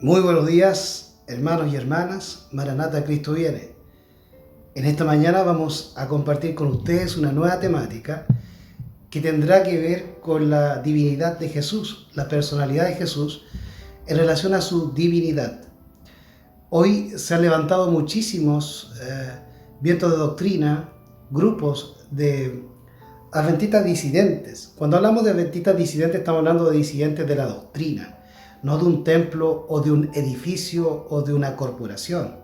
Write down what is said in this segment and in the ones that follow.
Muy buenos días, hermanos y hermanas. Maranata, Cristo viene. En esta mañana vamos a compartir con ustedes una nueva temática que tendrá que ver con la divinidad de Jesús, la personalidad de Jesús en relación a su divinidad. Hoy se han levantado muchísimos vientos de doctrina, grupos de adventistas disidentes. Cuando hablamos de adventistas disidentes estamos hablando de disidentes de la doctrina, no de un templo o de un edificio o de una corporación.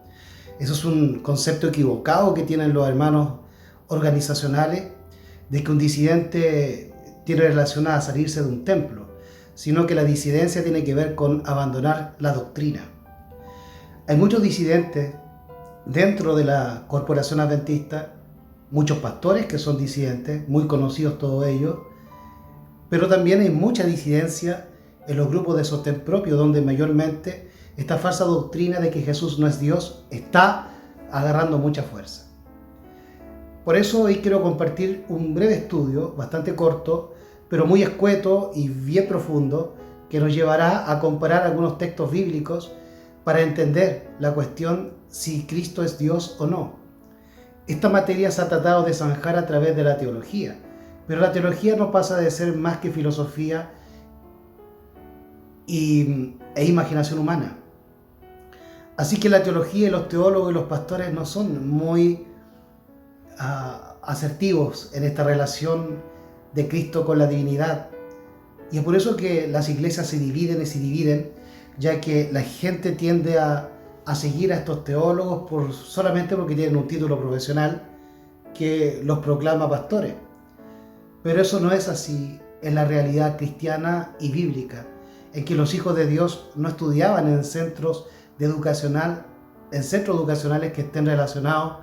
Eso es un concepto equivocado que tienen los hermanos organizacionales, de que un disidente tiene relación a salirse de un templo, sino que la disidencia tiene que ver con abandonar la doctrina. Hay muchos disidentes dentro de la corporación adventista, muchos pastores que son disidentes, muy conocidos todos ellos, pero también hay mucha disidencia en los grupos de sostén propio, donde mayormente esta falsa doctrina de que Jesús no es Dios está agarrando mucha fuerza. Por eso hoy quiero compartir un breve estudio, bastante corto, pero muy escueto y bien profundo, que nos llevará a comparar algunos textos bíblicos para entender la cuestión si Cristo es Dios o no. Esta materia se ha tratado de zanjar a través de la teología, pero la teología no pasa de ser más que filosofía e imaginación humana. Así que la teología y los teólogos y los pastores no son muy asertivos en esta relación de Cristo con la divinidad. Y es por eso que las iglesias se dividen y se dividen, ya que la gente tiende a seguir a estos teólogos solamente porque tienen un título profesional que los proclama pastores. Pero eso no es así en la realidad cristiana y bíblica, en que los hijos de Dios no estudiaban en centros educacionales que estén relacionados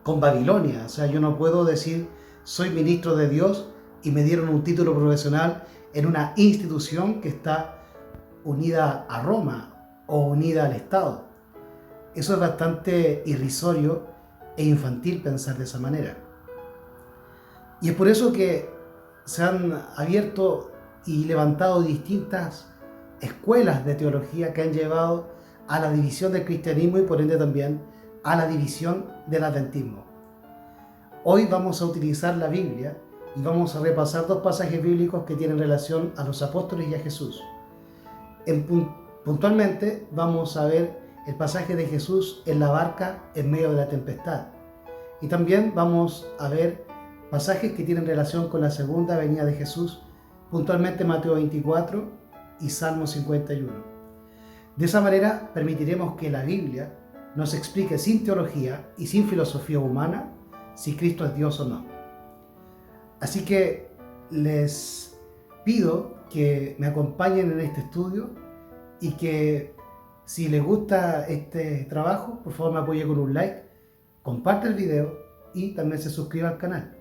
con Babilonia. O sea, yo no puedo decir soy ministro de Dios y me dieron un título profesional en una institución que está unida a Roma o unida al Estado. Eso es bastante irrisorio e infantil pensar de esa manera. Y es por eso que se han abierto y levantado distintas escuelas de teología que han llevado a la división del cristianismo y por ende también a la división del adventismo. Hoy vamos a utilizar la Biblia y vamos a repasar dos pasajes bíblicos que tienen relación a los apóstoles y a Jesús. Puntualmente vamos a ver el pasaje de Jesús en la barca en medio de la tempestad. Y también vamos a ver pasajes que tienen relación con la segunda venida de Jesús, puntualmente Mateo 24 y Salmo 51. De esa manera permitiremos que la Biblia nos explique sin teología y sin filosofía humana si Cristo es Dios o no. Así que les pido que me acompañen en este estudio y que si les gusta este trabajo, por favor me apoye con un like, comparte el video y también se suscriba al canal.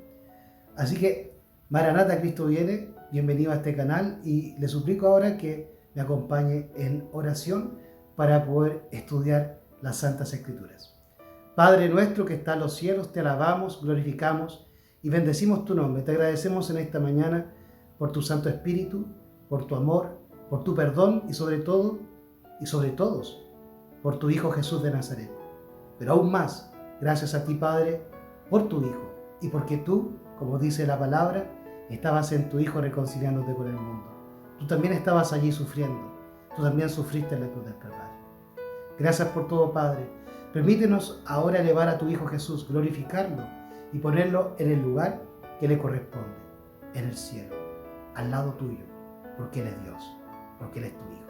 Así que, Maranata, Cristo viene, bienvenido a este canal y le suplico ahora que me acompañe en oración para poder estudiar las Santas Escrituras. Padre nuestro que está en los cielos, te alabamos, glorificamos y bendecimos tu nombre. Te agradecemos en esta mañana por tu Santo Espíritu, por tu amor, por tu perdón y sobre todo, y sobre todos, por tu Hijo Jesús de Nazaret. Pero aún más, gracias a ti, Padre, por tu Hijo y porque tú, como dice la palabra, estabas en tu Hijo reconciliándote con el mundo. Tú también estabas allí sufriendo. Tú también sufriste en la cruz del Calvario. Gracias por todo, Padre. Permítenos ahora elevar a tu Hijo Jesús, glorificarlo y ponerlo en el lugar que le corresponde, en el cielo, al lado tuyo, porque Él es Dios, porque Él es tu Hijo.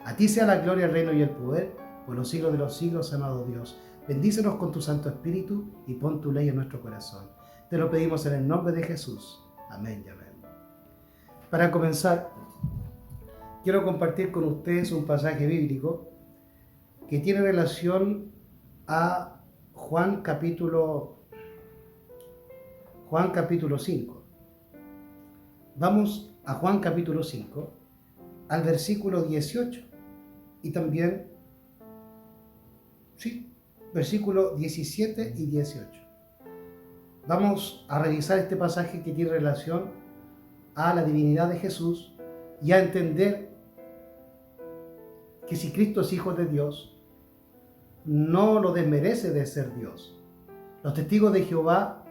A ti sea la gloria, el reino y el poder, por los siglos de los siglos, amado Dios. Bendícenos con tu Santo Espíritu y pon tu ley en nuestro corazón. Te lo pedimos en el nombre de Jesús. Amén y amén. Para comenzar, quiero compartir con ustedes un pasaje bíblico que tiene relación a Juan capítulo 5. Vamos a Juan capítulo 5, al versículo 18 y también, versículo 17 y 18. Vamos a revisar este pasaje que tiene relación a la divinidad de Jesús y a entender que si Cristo es Hijo de Dios, no lo desmerece de ser Dios. Los testigos de Jehová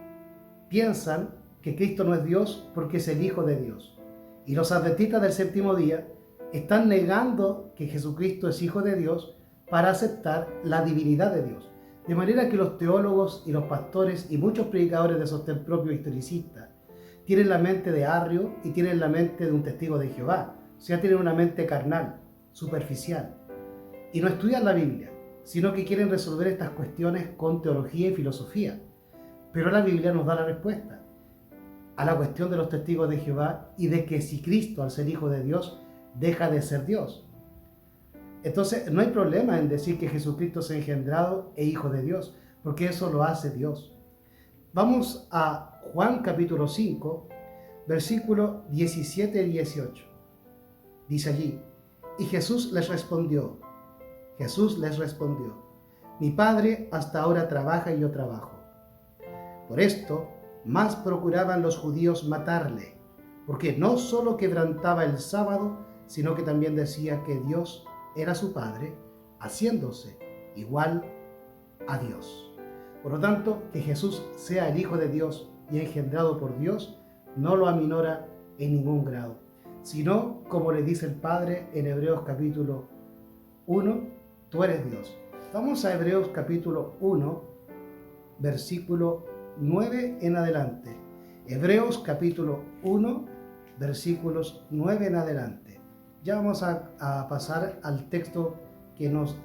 piensan que Cristo no es Dios porque es el Hijo de Dios. Y los adventistas del séptimo día están negando que Jesucristo es Hijo de Dios para aceptar la divinidad de Dios. De manera que los teólogos y los pastores y muchos predicadores de sostén propio historicistas tienen la mente de Arrio y tienen la mente de un testigo de Jehová. O sea, tienen una mente carnal, superficial. Y no estudian la Biblia, sino que quieren resolver estas cuestiones con teología y filosofía. Pero la Biblia nos da la respuesta a la cuestión de los testigos de Jehová y de que si Cristo, al ser Hijo de Dios, deja de ser Dios. Entonces, no hay problema en decir que Jesucristo es engendrado e Hijo de Dios, porque eso lo hace Dios. Vamos a Juan capítulo 5, versículo 17 y 18. Dice allí, y Jesús les respondió, mi Padre hasta ahora trabaja y yo trabajo. Por esto, más procuraban los judíos matarle, porque no solo quebrantaba el sábado, sino que también decía que Dios era su Padre, haciéndose igual a Dios. Por lo tanto, que Jesús sea el Hijo de Dios y engendrado por Dios, no lo aminora en ningún grado, sino, como le dice el Padre en Hebreos capítulo 1, tú eres Dios. Vamos a Hebreos capítulo 1, versículo 9 en adelante. Hebreos capítulo 1, versículos 9 en adelante. Ya vamos a pasar al texto que nos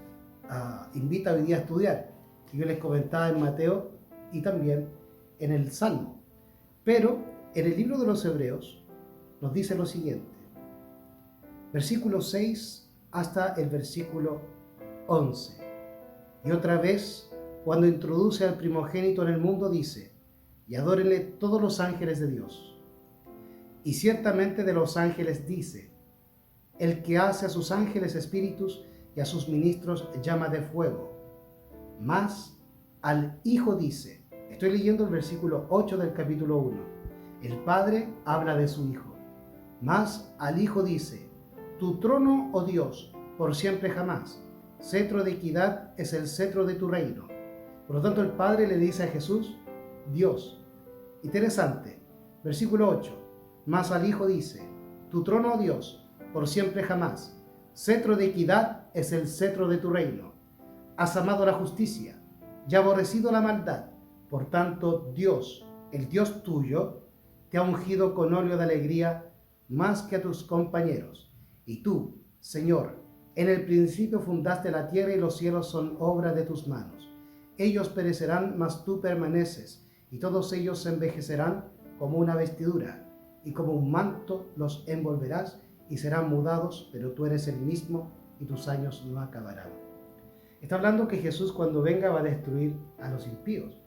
invita hoy día a estudiar, que yo les comentaba en Mateo y también en el Salmo. Pero en el libro de los Hebreos nos dice lo siguiente, versículo 6 hasta el versículo 11. Y otra vez, cuando introduce al primogénito en el mundo, dice, y adórenle todos los ángeles de Dios. Y ciertamente de los ángeles dice, el que hace a sus ángeles espíritus y a sus ministros llama de fuego. Mas al Hijo dice, estoy leyendo el versículo 8 del capítulo 1, el Padre habla de su Hijo. Mas al Hijo dice, tu trono, oh Dios, por siempre jamás, cetro de equidad es el cetro de tu reino. Por lo tanto, el Padre le dice a Jesús, Dios. Interesante, versículo 8, mas al Hijo dice, tu trono, oh Dios, por siempre jamás, cetro de equidad es el cetro de tu reino. Has amado la justicia y aborrecido la maldad. Por tanto, Dios, el Dios tuyo, te ha ungido con óleo de alegría más que a tus compañeros. Y tú, Señor, en el principio fundaste la tierra y los cielos son obra de tus manos. Ellos perecerán, mas tú permaneces, y todos ellos se envejecerán como una vestidura, y como un manto los envolverás, y serán mudados, pero tú eres el mismo, y tus años no acabarán. Está hablando que Jesús cuando venga va a destruir a los impíos.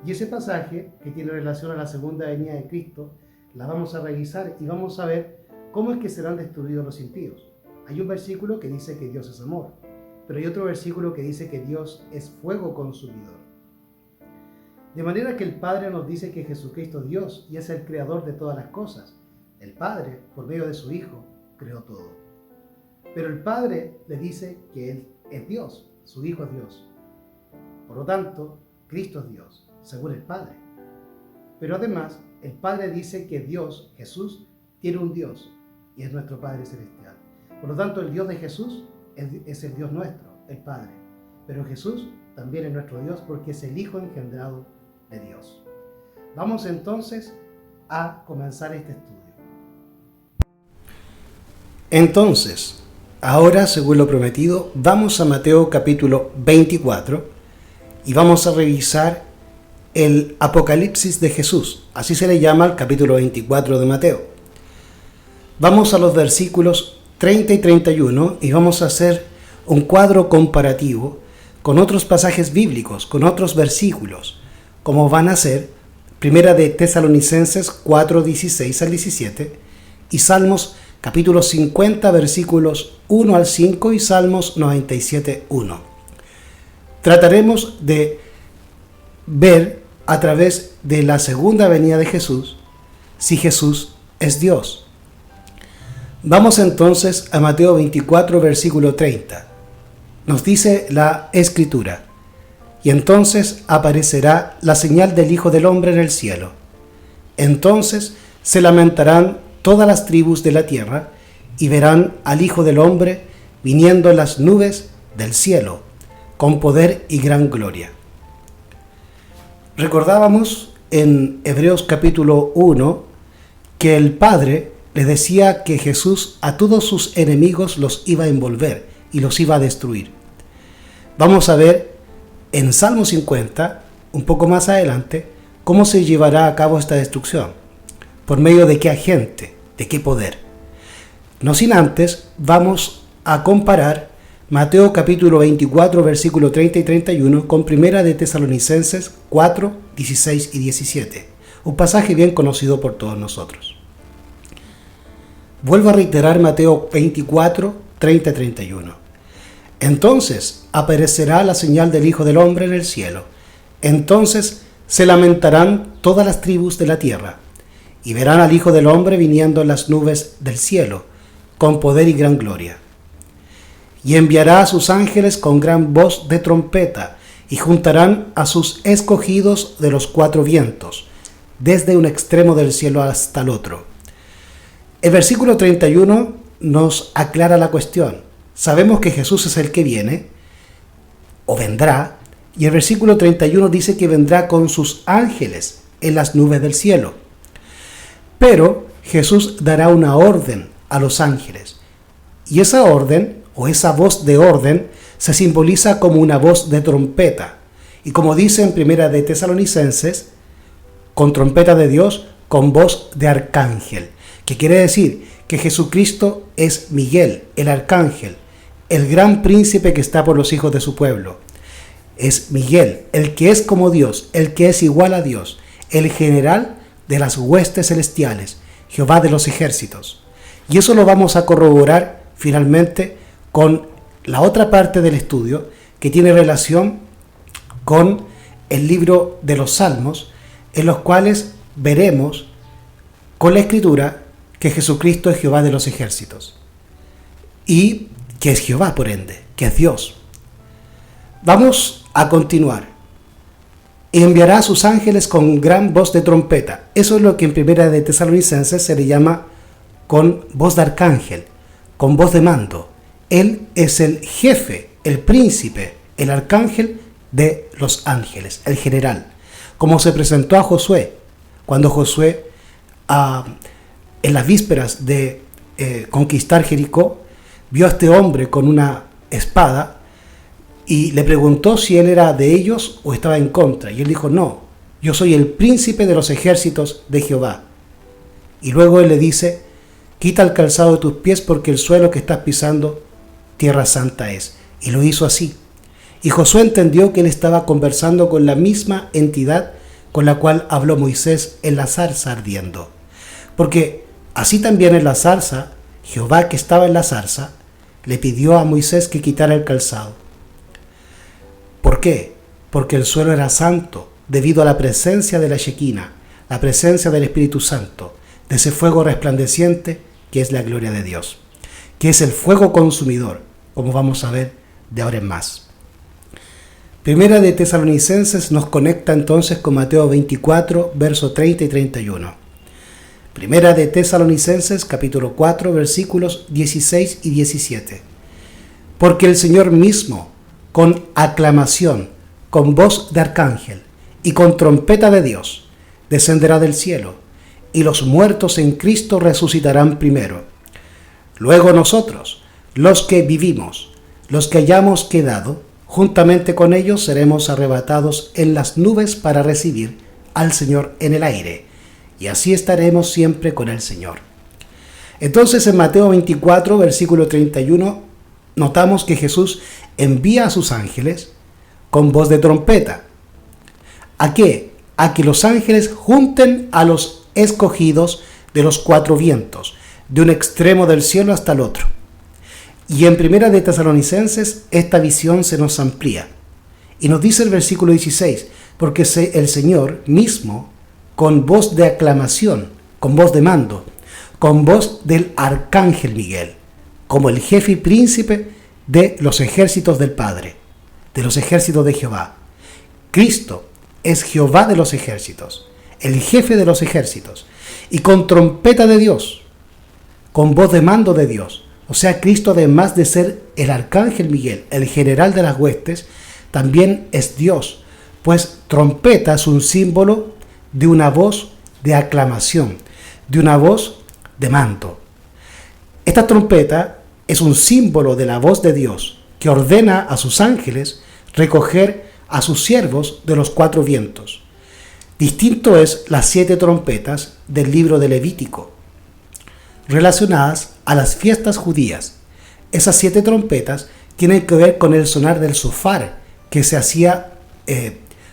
Y ese pasaje, que tiene relación a la segunda venida de Cristo, la vamos a revisar y vamos a ver cómo es que serán destruidos los impíos. Hay un versículo que dice que Dios es amor, pero hay otro versículo que dice que Dios es fuego consumidor. De manera que el Padre nos dice que Jesucristo es Dios y es el creador de todas las cosas. El Padre, por medio de su Hijo, creó todo. Pero el Padre le dice que Él es Dios, su Hijo es Dios. Por lo tanto, Cristo es Dios, según el Padre. Pero además, el Padre dice que Dios, Jesús, tiene un Dios y es nuestro Padre Celestial. Por lo tanto, el Dios de Jesús es el Dios nuestro, el Padre. Pero Jesús también es nuestro Dios porque es el Hijo engendrado de Dios. Vamos entonces a comenzar este estudio. Entonces, ahora, según lo prometido, vamos a Mateo capítulo 24 y vamos a revisar el Apocalipsis de Jesús. Así se le llama al capítulo 24 de Mateo. Vamos a los versículos 30 y 31 y vamos a hacer un cuadro comparativo con otros pasajes bíblicos, con otros versículos, como van a ser Primera de Tesalonicenses 4, 16 al 17 y Salmos capítulo 50, versículos 1 al 5 y Salmos 97, 1. Trataremos de ver a través de la segunda venida de Jesús si Jesús es Dios. Vamos entonces a Mateo 24, versículo 30. Nos dice la Escritura: y entonces aparecerá la señal del Hijo del Hombre en el cielo. Entonces se lamentarán todas las tribus de la tierra y verán al Hijo del Hombre viniendo en las nubes del cielo, con poder y gran gloria. Recordábamos en Hebreos capítulo 1 que el Padre le decía que Jesús a todos sus enemigos los iba a envolver y los iba a destruir. Vamos a ver en Salmo 50, un poco más adelante, cómo se llevará a cabo esta destrucción. ¿Por medio de qué agente? ¿De qué poder? No sin antes, vamos a comparar Mateo capítulo 24, versículo 30 y 31 con Primera de Tesalonicenses 4, 16 y 17. Un pasaje bien conocido por todos nosotros. Vuelvo a reiterar Mateo 24, 30 y 31. Entonces aparecerá la señal del Hijo del Hombre en el cielo. Entonces se lamentarán todas las tribus de la tierra, y verán al Hijo del Hombre viniendo en las nubes del cielo, con poder y gran gloria. Y enviará a sus ángeles con gran voz de trompeta, y juntarán a sus escogidos de los cuatro vientos, desde un extremo del cielo hasta el otro. El versículo 31 nos aclara la cuestión. Sabemos que Jesús es el que viene, o vendrá, y el versículo 31 dice que vendrá con sus ángeles en las nubes del cielo. Pero Jesús dará una orden a los ángeles, y esa orden, o esa voz de orden, se simboliza como una voz de trompeta, y como dice en Primera de Tesalonicenses, con trompeta de Dios, con voz de arcángel, que quiere decir que Jesucristo es Miguel, el arcángel, el gran príncipe que está por los hijos de su pueblo. Es Miguel, el que es como Dios, el que es igual a Dios, el general de las huestes celestiales, Jehová de los ejércitos. Y eso lo vamos a corroborar finalmente con la otra parte del estudio que tiene relación con el libro de los Salmos, en los cuales veremos con la Escritura que Jesucristo es Jehová de los ejércitos y que es Jehová, por ende, que es Dios. Vamos a continuar. Enviará a sus ángeles con gran voz de trompeta. Eso es lo que en Primera de Tesalonicenses se le llama con voz de arcángel, con voz de mando. Él es el jefe, el príncipe, el arcángel de los ángeles, el general. Como se presentó a Josué, cuando Josué, en las vísperas de conquistar Jericó, vio a este hombre con una espada y le preguntó si él era de ellos o estaba en contra. Y él dijo: no, yo soy el príncipe de los ejércitos de Jehová. Y luego él le dice: quita el calzado de tus pies, porque el suelo que estás pisando, tierra santa es. Y lo hizo así. Y Josué entendió que él estaba conversando con la misma entidad con la cual habló Moisés en la zarza ardiendo. Porque así también en la zarza, Jehová, que estaba en la zarza, le pidió a Moisés que quitara el calzado. ¿Por qué? Porque el suelo era santo, debido a la presencia de la Shequina, la presencia del Espíritu Santo, de ese fuego resplandeciente que es la gloria de Dios, que es el fuego consumidor, como vamos a ver de ahora en más. Primera de Tesalonicenses nos conecta entonces con Mateo 24, versos 30 y 31. Primera de Tesalonicenses, capítulo 4, versículos 16 y 17. Porque el Señor mismo, con aclamación, con voz de arcángel y con trompeta de Dios, descenderá del cielo, y los muertos en Cristo resucitarán primero. Luego nosotros, los que vivimos, los que hayamos quedado, juntamente con ellos seremos arrebatados en las nubes para recibir al Señor en el aire, y así estaremos siempre con el Señor. Entonces en Mateo 24, versículo 31, notamos que Jesús envía a sus ángeles con voz de trompeta. ¿A qué? A que los ángeles junten a los escogidos de los cuatro vientos, de un extremo del cielo hasta el otro. Y en Primera de Tesalonicenses esta visión se nos amplía. Y nos dice el versículo 16, porque el Señor mismo, con voz de aclamación, con voz de mando, con voz del arcángel Miguel, como el jefe y príncipe de los ejércitos del Padre, de los ejércitos de Jehová. Cristo es Jehová de los ejércitos, el jefe de los ejércitos, y con trompeta de Dios, con voz de mando de Dios. O sea, Cristo, además de ser el arcángel Miguel, el general de las huestes, también es Dios, pues trompeta es un símbolo de una voz de aclamación, de una voz de mando. Esta trompeta es un símbolo de la voz de Dios, que ordena a sus ángeles recoger a sus siervos de los cuatro vientos. Distinto es las 7 trompetas del libro de Levítico, relacionadas a las fiestas judías. Esas 7 trompetas tienen que ver con el sonar del shofar, que se hacía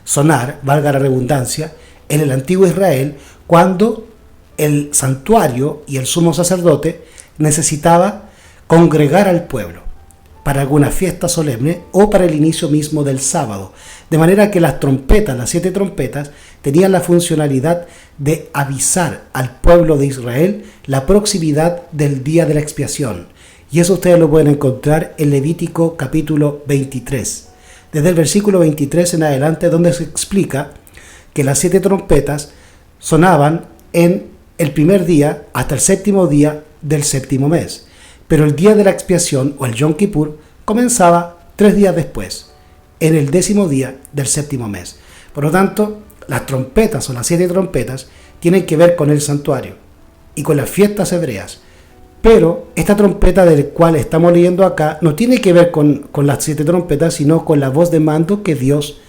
sonar, valga la redundancia, en el antiguo Israel, cuando el santuario y el sumo sacerdote necesitaba congregar al pueblo para alguna fiesta solemne o para el inicio mismo del sábado. De manera que las trompetas, las 7 trompetas, tenían la funcionalidad de avisar al pueblo de Israel la proximidad del día de la expiación. Y eso ustedes lo pueden encontrar en Levítico capítulo 23. Desde el versículo 23 en adelante, donde se explica que las 7 trompetas sonaban en el primer día hasta el 7º día del 7º mes. Pero el día de la expiación, o el Yom Kippur, comenzaba 3 días después, en el 10º día del 7º mes. Por lo tanto, las trompetas o las 7 trompetas tienen que ver con el santuario y con las fiestas hebreas. Pero esta trompeta del cual estamos leyendo acá no tiene que ver con las 7 trompetas, sino con la voz de mando que Dios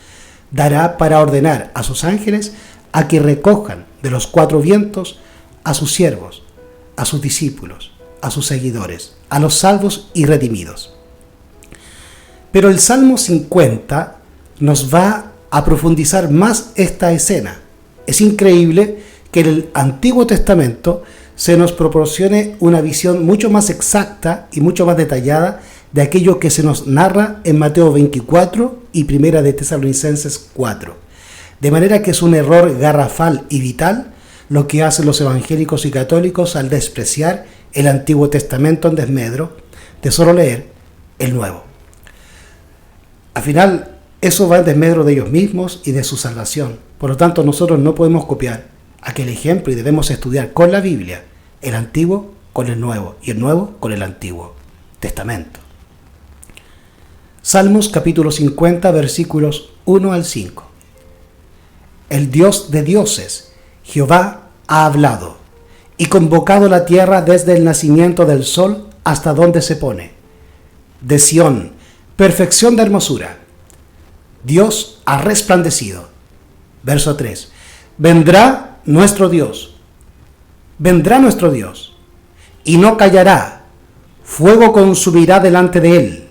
dará para ordenar a sus ángeles a que recojan de los 4 vientos a sus siervos, a sus discípulos, a sus seguidores, a los salvos y redimidos. Pero el Salmo 50 nos va a profundizar más esta escena. Es increíble que en el Antiguo Testamento se nos proporcione una visión mucho más exacta y mucho más detallada de aquello que se nos narra en Mateo 24 y Primera de Tesalonicenses 4. De manera que es un error garrafal y vital lo que hacen los evangélicos y católicos al despreciar el Antiguo Testamento en desmedro de solo leer el Nuevo. Al final, eso va en desmedro de ellos mismos y de su salvación. Por lo tanto, nosotros no podemos copiar aquel ejemplo y debemos estudiar con la Biblia el Antiguo con el Nuevo y el Nuevo con el Antiguo Testamento. Salmos capítulo 50, versículos 1 al 5. El Dios de dioses, Jehová, ha hablado y convocado la tierra desde el nacimiento del sol hasta donde se pone. De Sión, perfección de hermosura. Dios ha resplandecido. Verso 3. Vendrá nuestro Dios, y no callará. Fuego consumirá delante de él,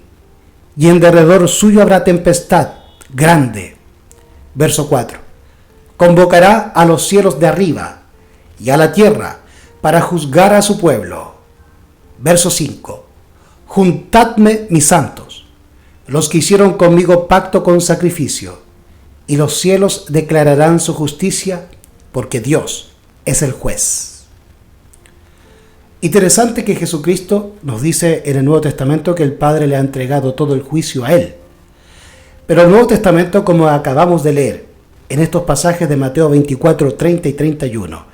y en derredor suyo habrá tempestad grande. Verso 4. Convocará a los cielos de arriba y a la tierra para juzgar a su pueblo. Verso 5. Juntadme mis santos, los que hicieron conmigo pacto con sacrificio, y los cielos declararán su justicia, porque Dios es el juez. Interesante que Jesucristo nos dice en el Nuevo Testamento que el Padre le ha entregado todo el juicio a Él. Pero el Nuevo Testamento, como acabamos de leer en estos pasajes de Mateo 24, 30 y 31,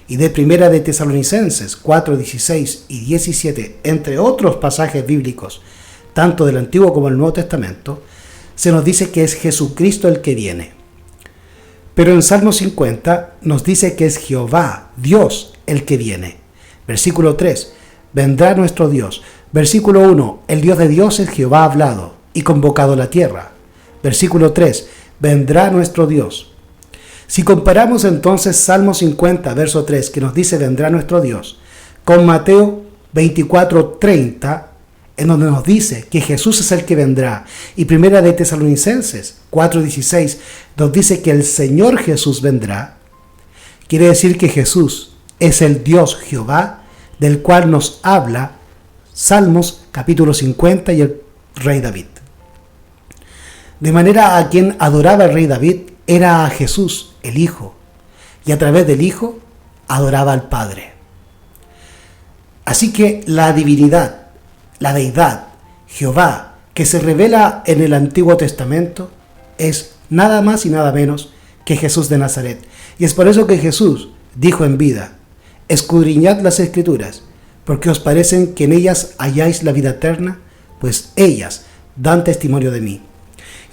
y de Primera de Tesalonicenses 4, 16 y 17, entre otros pasajes bíblicos, tanto del Antiguo como del Nuevo Testamento, se nos dice que es Jesucristo el que viene. Pero en Salmo 50 nos dice que es Jehová, Dios, el que viene. Versículo 3, vendrá nuestro Dios. Versículo 1, el Dios de dioses, Jehová ha hablado y convocado la tierra. Versículo 3, vendrá nuestro Dios. Si comparamos entonces Salmo 50, verso 3, que nos dice vendrá nuestro Dios, con Mateo 24, 30, en donde nos dice que Jesús es el que vendrá, y Primera de Tesalonicenses 4, 16, nos dice que el Señor Jesús vendrá, quiere decir que Jesús es el Dios Jehová, del cual nos habla Salmos capítulo 50 y el rey David. De manera a quien adoraba el rey David era a Jesús, el Hijo, y a través del Hijo adoraba al Padre. Así que la divinidad, la deidad, Jehová, que se revela en el Antiguo Testamento es nada más y nada menos que Jesús de Nazaret. Y es por eso que Jesús dijo en vida: escudriñad las Escrituras, porque os parecen que en ellas halláis la vida eterna, pues ellas dan testimonio de mí.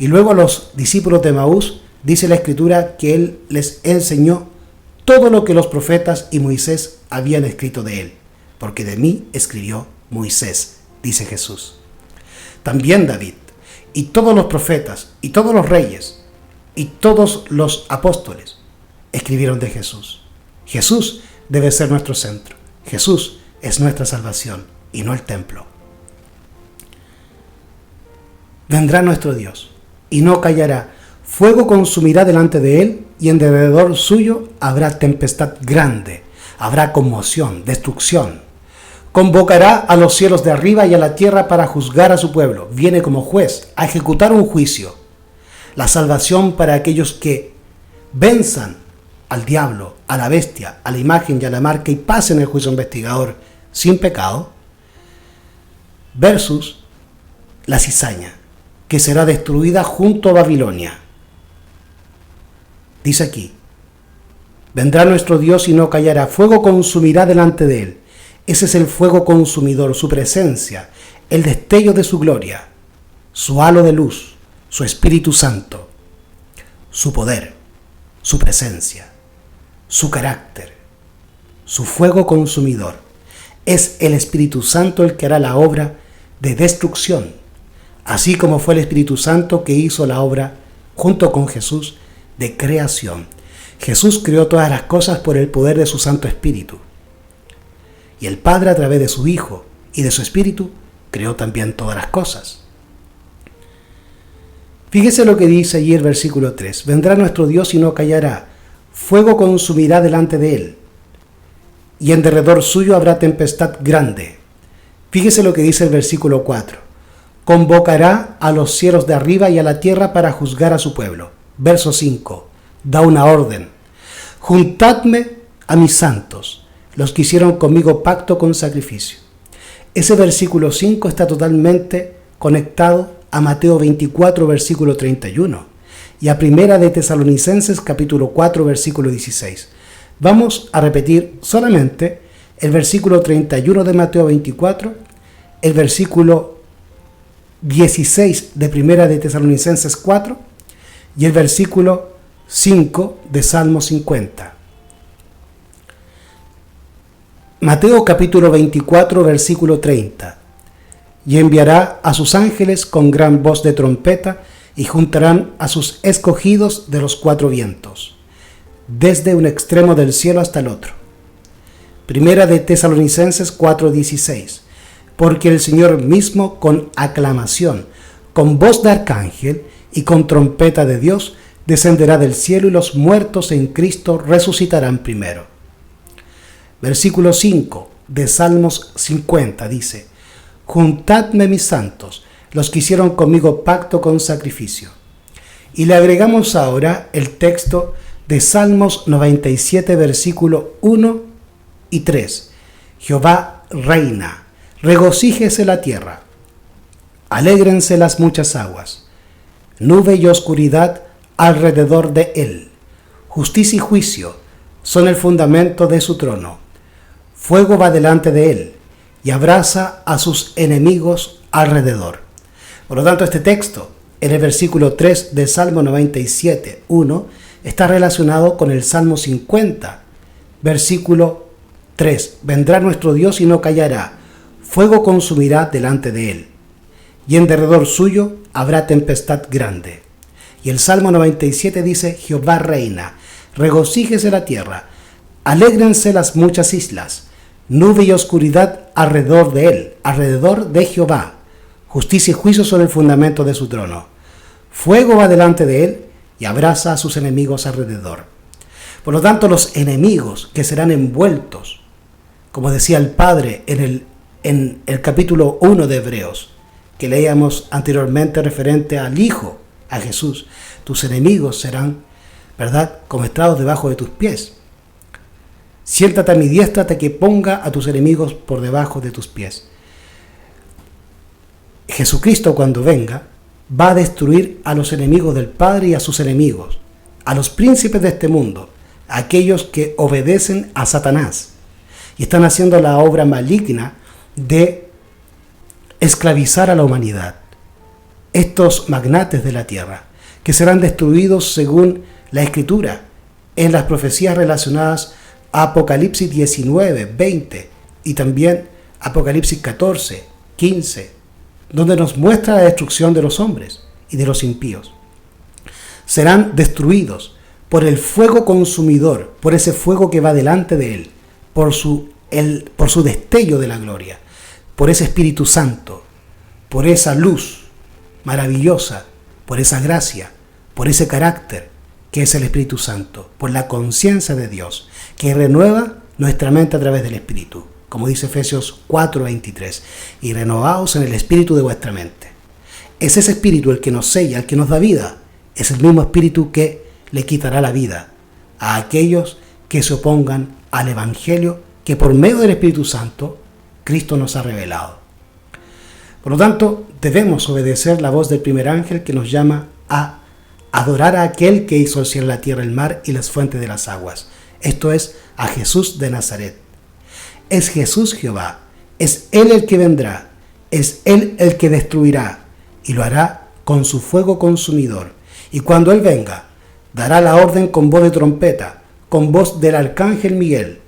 Y luego a los discípulos de Emaús dice la Escritura que Él les enseñó todo lo que los profetas y Moisés habían escrito de Él, porque de mí escribió Moisés, dice Jesús. También David, y todos los profetas, y todos los reyes, y todos los apóstoles escribieron de Jesús. Jesús debe ser nuestro centro. Jesús es nuestra salvación y no el templo. Vendrá nuestro Dios y no callará. Fuego consumirá delante de él y en derredor suyo habrá tempestad grande. Habrá conmoción, destrucción. Convocará a los cielos de arriba y a la tierra para juzgar a su pueblo. Viene como juez a ejecutar un juicio. La salvación para aquellos que venzan al diablo, a la bestia, a la imagen y a la marca y pasen el juicio investigador sin pecado, versus la cizaña, que será destruida junto a Babilonia. Dice aquí: vendrá nuestro Dios y no callará, fuego consumirá delante de él. Ese es el fuego consumidor, su presencia, el destello de su gloria, su halo de luz, su Espíritu Santo, su poder, su presencia, su carácter, su fuego consumidor. Es el Espíritu Santo el que hará la obra de destrucción, así como fue el Espíritu Santo que hizo la obra junto con Jesús de creación. Jesús creó todas las cosas por el poder de su Santo Espíritu. Y el Padre, a través de su Hijo y de su Espíritu, creó también todas las cosas. Fíjese lo que dice allí el versículo 3. Vendrá nuestro Dios y no callará. Fuego consumirá delante de él. Y en derredor suyo habrá tempestad grande. Fíjese lo que dice el versículo 4. Convocará a los cielos de arriba y a la tierra para juzgar a su pueblo. Verso 5. Da una orden. Juntadme a mis santos, los que hicieron conmigo pacto con sacrificio. Ese versículo 5 está totalmente conectado a Mateo 24, versículo 31, y a Primera de Tesalonicenses, capítulo 4, versículo 16. Vamos a repetir solamente el versículo 31 de Mateo 24, el versículo 16 de Primera de Tesalonicenses 4 y el versículo 5 de Salmo 50. Mateo capítulo 24, versículo 30. Y enviará a sus ángeles con gran voz de trompeta, y juntarán a sus escogidos de los cuatro vientos, desde un extremo del cielo hasta el otro. Primera de Tesalonicenses 4:16. Porque el Señor mismo con aclamación, con voz de arcángel y con trompeta de Dios, descenderá del cielo y los muertos en Cristo resucitarán primero. Versículo 5 de Salmos 50 dice: Juntadme mis santos, los que hicieron conmigo pacto con sacrificio. Y le agregamos ahora el texto de Salmos 97, versículo 1 y 3. Jehová reina, regocíjese la tierra, alégrense las muchas aguas, nube y oscuridad alrededor de él. Justicia y juicio son el fundamento de su trono. Fuego va delante de él y abraza a sus enemigos alrededor. Por lo tanto, este texto, en el versículo 3 del Salmo 97, 1, está relacionado con el Salmo 50, versículo 3. Vendrá nuestro Dios y no callará, fuego consumirá delante de él, y en derredor suyo habrá tempestad grande. Y el Salmo 97 dice: Jehová reina, regocíjese la tierra, alégrense las muchas islas, nube y oscuridad alrededor de él, alrededor de Jehová. Justicia y juicio son el fundamento de su trono. Fuego va delante de él y abraza a sus enemigos alrededor. Por lo tanto, los enemigos que serán envueltos, como decía el Padre en el capítulo 1 de Hebreos, que leíamos anteriormente referente al Hijo, a Jesús, tus enemigos serán, ¿verdad?, como estrados debajo de tus pies. Siéntate a mi diestra hasta que ponga a tus enemigos por debajo de tus pies. Jesucristo, cuando venga, va a destruir a los enemigos del Padre y a sus enemigos, a los príncipes de este mundo, a aquellos que obedecen a Satanás y están haciendo la obra maligna de esclavizar a la humanidad. Estos magnates de la tierra, que serán destruidos según la Escritura, en las profecías relacionadas a Apocalipsis 19, 20 y también Apocalipsis 14, 15, donde nos muestra la destrucción de los hombres y de los impíos. Serán destruidos por el fuego consumidor, por ese fuego que va delante de él, por su destello de la gloria, por ese Espíritu Santo, por esa luz maravillosa, por esa gracia, por ese carácter que es el Espíritu Santo, por la conciencia de Dios, que renueva nuestra mente a través del Espíritu, como dice Efesios 4:23, y renovaos en el Espíritu de vuestra mente. Es ese Espíritu el que nos sella, el que nos da vida, es el mismo Espíritu que le quitará la vida a aquellos que se opongan al Evangelio que por medio del Espíritu Santo Cristo nos ha revelado. Por lo tanto, debemos obedecer la voz del primer ángel que nos llama a adorar a aquel que hizo el cielo, la tierra, el mar y las fuentes de las aguas. Esto es, a Jesús de Nazaret. Es Jesús Jehová, es Él el que vendrá, es Él el que destruirá, y lo hará con su fuego consumidor. Y cuando Él venga, dará la orden con voz de trompeta, con voz del arcángel Miguel,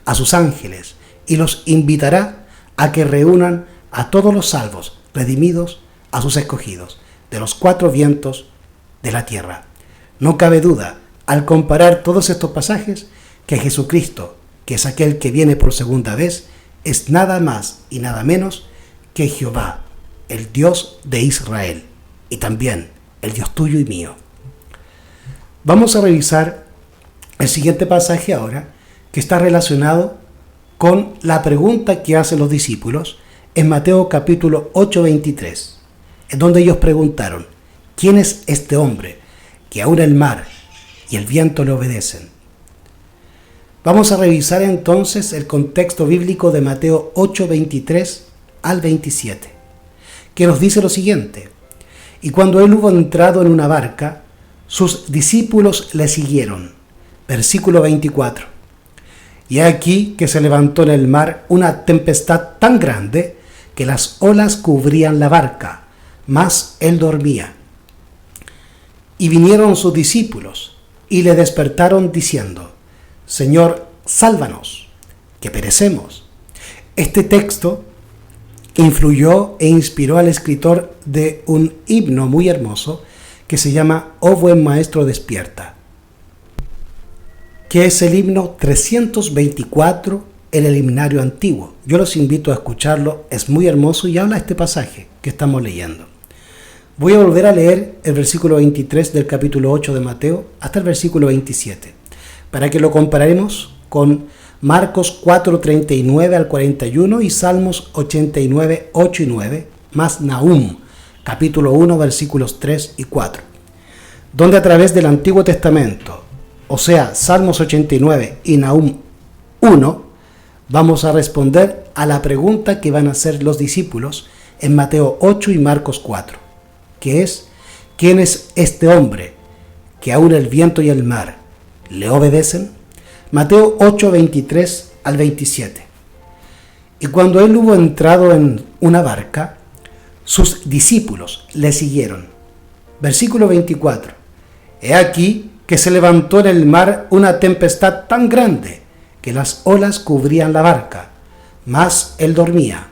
a sus ángeles, y los invitará a que reúnan a todos los salvos, redimidos, a sus escogidos, de los cuatro vientos de la tierra. No cabe duda, al comparar todos estos pasajes, que Jesucristo, que es aquel que viene por segunda vez, es nada más y nada menos que Jehová, el Dios de Israel, y también el Dios tuyo y mío. Vamos a revisar el siguiente pasaje ahora, que está relacionado con la pregunta que hacen los discípulos en Mateo capítulo 8:23, en donde ellos preguntaron: ¿quién es este hombre que aún el mar y el viento le obedecen? Vamos a revisar entonces el contexto bíblico de Mateo 8:23 al 27, que nos dice lo siguiente: y cuando él hubo entrado en una barca, sus discípulos le siguieron. Versículo 24. Y aquí que se levantó en el mar una tempestad tan grande que las olas cubrían la barca, mas él dormía. Y vinieron sus discípulos y le despertaron diciendo: Señor, sálvanos, que perecemos. Este texto influyó e inspiró al escritor de un himno muy hermoso que se llama Oh buen maestro despierta, que es el himno 324 en el himnario antiguo. Yo los invito a escucharlo, es muy hermoso y habla este pasaje que estamos leyendo. Voy a volver a leer el versículo 23 del capítulo 8 de Mateo hasta el versículo 27, para que lo comparemos con Marcos 4:39 al 41 y Salmos 89, 8 y 9, más Nahum, capítulo 1, versículos 3 y 4, donde a través del Antiguo Testamento, o sea, Salmos 89 y Nahum 1, vamos a responder a la pregunta que van a hacer los discípulos en Mateo 8 y Marcos 4, que es: ¿quién es este hombre que aún el viento y el mar le obedecen? Mateo 8, 23 al 27. Y cuando él hubo entrado en una barca, sus discípulos le siguieron. Versículo 24. He aquí que se levantó en el mar una tempestad tan grande que las olas cubrían la barca, mas él dormía.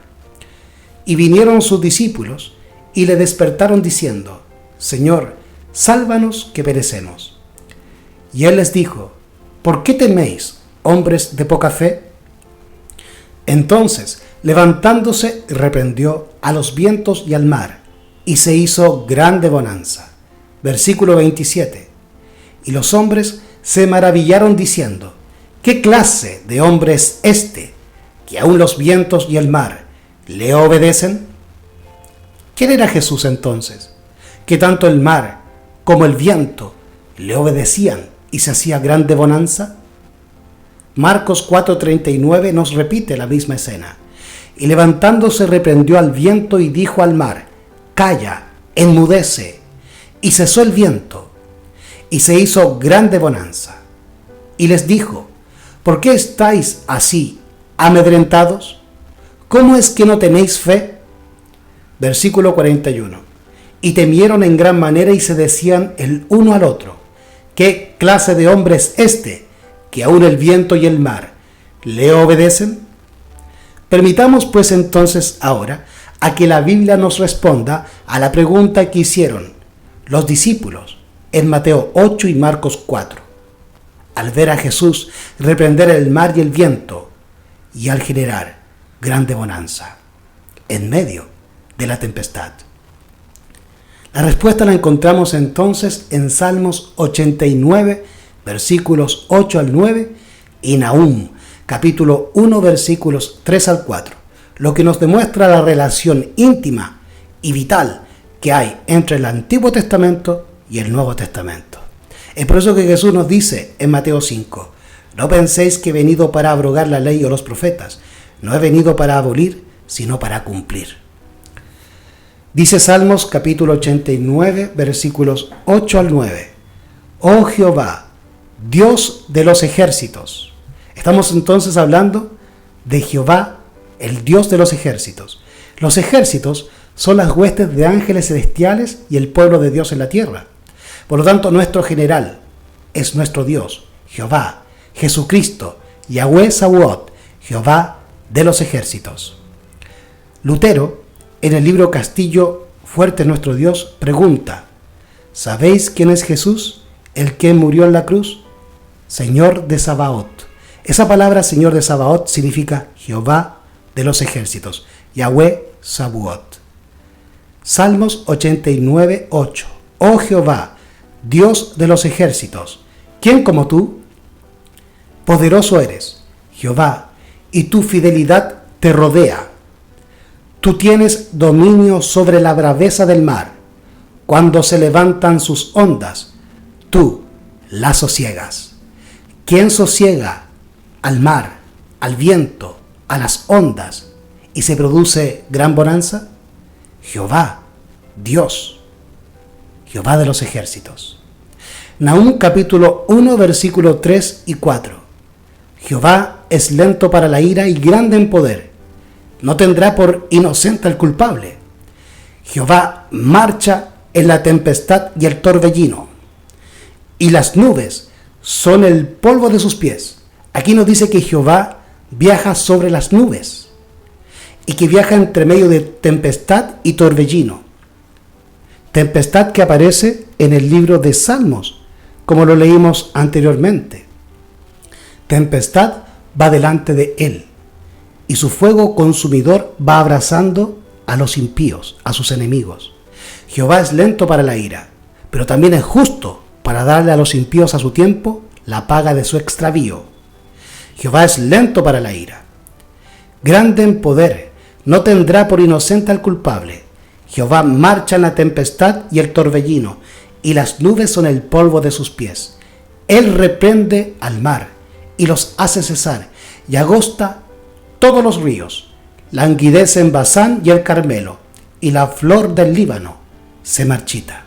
Y vinieron sus discípulos y le despertaron diciendo: Señor, sálvanos que perecemos. Y él les dijo: ¿por qué teméis, hombres de poca fe? Entonces, levantándose, reprendió a los vientos y al mar, y se hizo grande bonanza. Versículo 27. Y los hombres se maravillaron diciendo: ¿qué clase de hombre es este, que aún los vientos y el mar le obedecen? ¿Quién era Jesús entonces, que tanto el mar como el viento le obedecían y se hacía grande bonanza? Marcos 4:39 nos repite la misma escena. Y levantándose reprendió al viento y dijo al mar: calla, enmudece, y cesó el viento, y se hizo grande bonanza. Y les dijo: ¿por qué estáis así amedrentados? ¿Cómo es que no tenéis fe? Versículo 41. Y temieron en gran manera y se decían el uno al otro: ¿qué clase de hombre es este, que aun el viento y el mar le obedecen? Permitamos pues entonces ahora a que la Biblia nos responda a la pregunta que hicieron los discípulos en Mateo 8 y Marcos 4, al ver a Jesús reprender el mar y el viento y al generar grande bonanza en medio de la tempestad. La respuesta la encontramos entonces en Salmos 89, versículos 8 al 9 y Nahum, capítulo 1, versículos 3 al 4, lo que nos demuestra la relación íntima y vital que hay entre el Antiguo Testamento y el Nuevo Testamento. Es por eso que Jesús nos dice en Mateo 5: no penséis que he venido para abrogar la ley o los profetas, no he venido para abolir, sino para cumplir. Dice Salmos capítulo 89, versículos 8 al 9: oh Jehová, Dios de los ejércitos. Estamos entonces hablando de Jehová, el Dios de los ejércitos. Los ejércitos son las huestes de ángeles celestiales y el pueblo de Dios en la tierra. Por lo tanto, nuestro general es nuestro Dios, Jehová, Jesucristo, Yahweh Sabaoth, Jehová de los ejércitos. Lutero, en el libro Castillo Fuerte Nuestro Dios, pregunta: ¿sabéis quién es Jesús, el que murió en la cruz? Señor de Sabaoth. Esa palabra Señor de Sabaoth significa Jehová de los ejércitos, Yahweh Sabaoth. Salmos 89, 8. Oh Jehová, Dios de los ejércitos, ¿quién como tú? Poderoso eres, Jehová, y tu fidelidad te rodea. Tú tienes dominio sobre la braveza del mar. Cuando se levantan sus ondas, tú las sosiegas. ¿Quién sosiega al mar, al viento, a las ondas, y se produce gran bonanza? Jehová, Dios, Jehová de los ejércitos. Nahum capítulo 1, versículo 3 y 4. Jehová es lento para la ira y grande en poder. No tendrá por inocente al culpable. Jehová marcha en la tempestad y el torbellino, y las nubes son el polvo de sus pies. Aquí nos dice que Jehová viaja sobre las nubes y que viaja entre medio de tempestad y torbellino. Tempestad que aparece en el libro de Salmos, como lo leímos anteriormente. Tempestad va delante de él, y su fuego consumidor va abrazando a los impíos, a sus enemigos. Jehová es lento para la ira, pero también es justo para darle a los impíos a su tiempo la paga de su extravío. Jehová es lento para la ira, grande en poder, no tendrá por inocente al culpable. Jehová marcha en la tempestad y el torbellino, y las nubes son el polvo de sus pies. Él reprende al mar y los hace cesar, y agosta todos los ríos. Languidece en Basán y el Carmelo, y la flor del Líbano se marchita.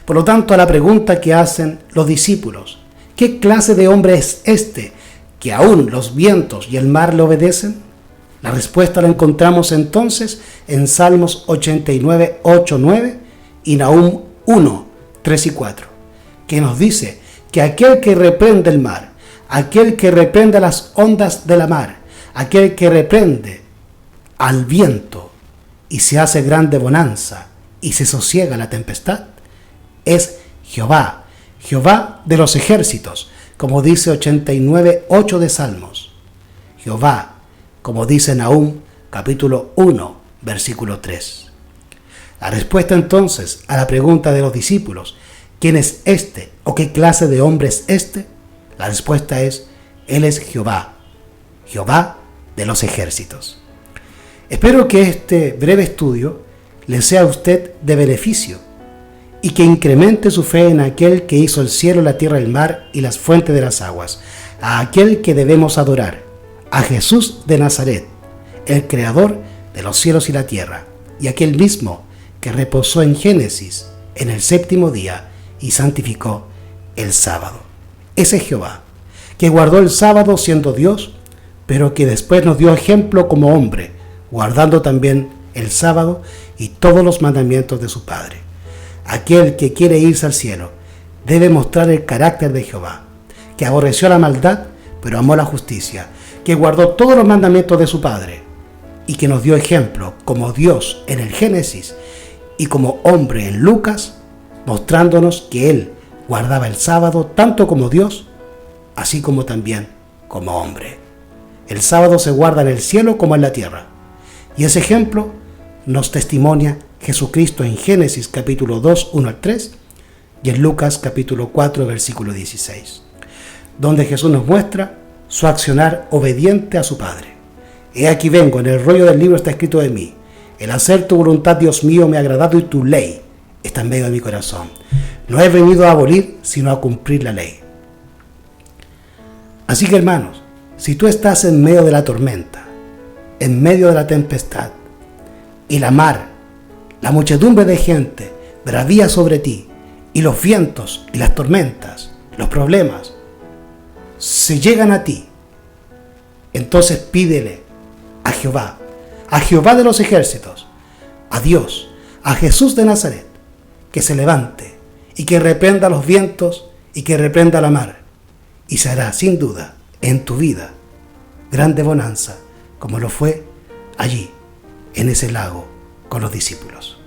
Por lo tanto, a la pregunta que hacen los discípulos: ¿qué clase de hombre es este, que aún los vientos y el mar le obedecen? La respuesta la encontramos entonces en Salmos 89, 8, 9 y Nahum 1, 3 y 4, que nos dice que aquel que reprende el mar, aquel que reprende las ondas de la mar, aquel que reprende al viento y se hace grande bonanza y se sosiega la tempestad, es Jehová, Jehová de los ejércitos, como dice 89, 8 de Salmos. Jehová, como dice Nahum, capítulo 1, versículo 3. La respuesta entonces a la pregunta de los discípulos: ¿quién es este o qué clase de hombre es este? La respuesta es: Él es Jehová, Jehová de los ejércitos. Espero que este breve estudio le sea a usted de beneficio y que incremente su fe en aquel que hizo el cielo, la tierra, el mar y las fuentes de las aguas, a aquel que debemos adorar, a Jesús de Nazaret, el creador de los cielos y la tierra, y aquel mismo que reposó en Génesis en el séptimo día y santificó el sábado. Ese es Jehová, que guardó el sábado siendo Dios, pero que después nos dio ejemplo como hombre, guardando también el sábado y todos los mandamientos de su Padre. Aquel que quiere irse al cielo debe mostrar el carácter de Jehová, que aborreció la maldad, pero amó la justicia, que guardó todos los mandamientos de su Padre, y que nos dio ejemplo como Dios en el Génesis y como hombre en Lucas, mostrándonos que Él guardaba el sábado tanto como Dios, así como también como hombre. El sábado se guarda en el cielo como en la tierra, y ese ejemplo nos testimonia Jesucristo en Génesis capítulo 2, 1 al 3, y en Lucas capítulo 4, versículo 16, donde Jesús nos muestra su accionar obediente a su Padre. He aquí vengo, en el rollo del libro está escrito de mí: el hacer tu voluntad, Dios mío, me ha agradado, y tu ley está en medio de mi corazón. No he venido a abolir, sino a cumplir la ley. Así que, hermanos, si tú estás en medio de la tormenta, en medio de la tempestad, y la mar, la muchedumbre de gente bravía sobre ti, y los vientos y las tormentas, los problemas, se llegan a ti, entonces pídele a Jehová de los ejércitos, a Dios, a Jesús de Nazaret, que se levante y que reprenda los vientos y que reprenda la mar, y se hará sin duda en tu vida grande bonanza, como lo fue allí, en ese lago, con los discípulos.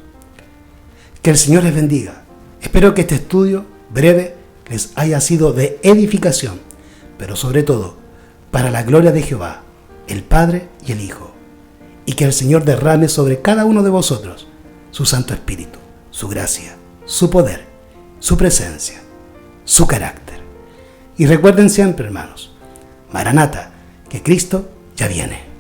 Que el Señor les bendiga. Espero que este estudio breve les haya sido de edificación, pero sobre todo para la gloria de Jehová, el Padre y el Hijo, y que el Señor derrame sobre cada uno de vosotros su Santo Espíritu, su gracia, su poder, su presencia, su carácter. Y recuerden siempre, hermanos, Maranata, que Cristo ya viene.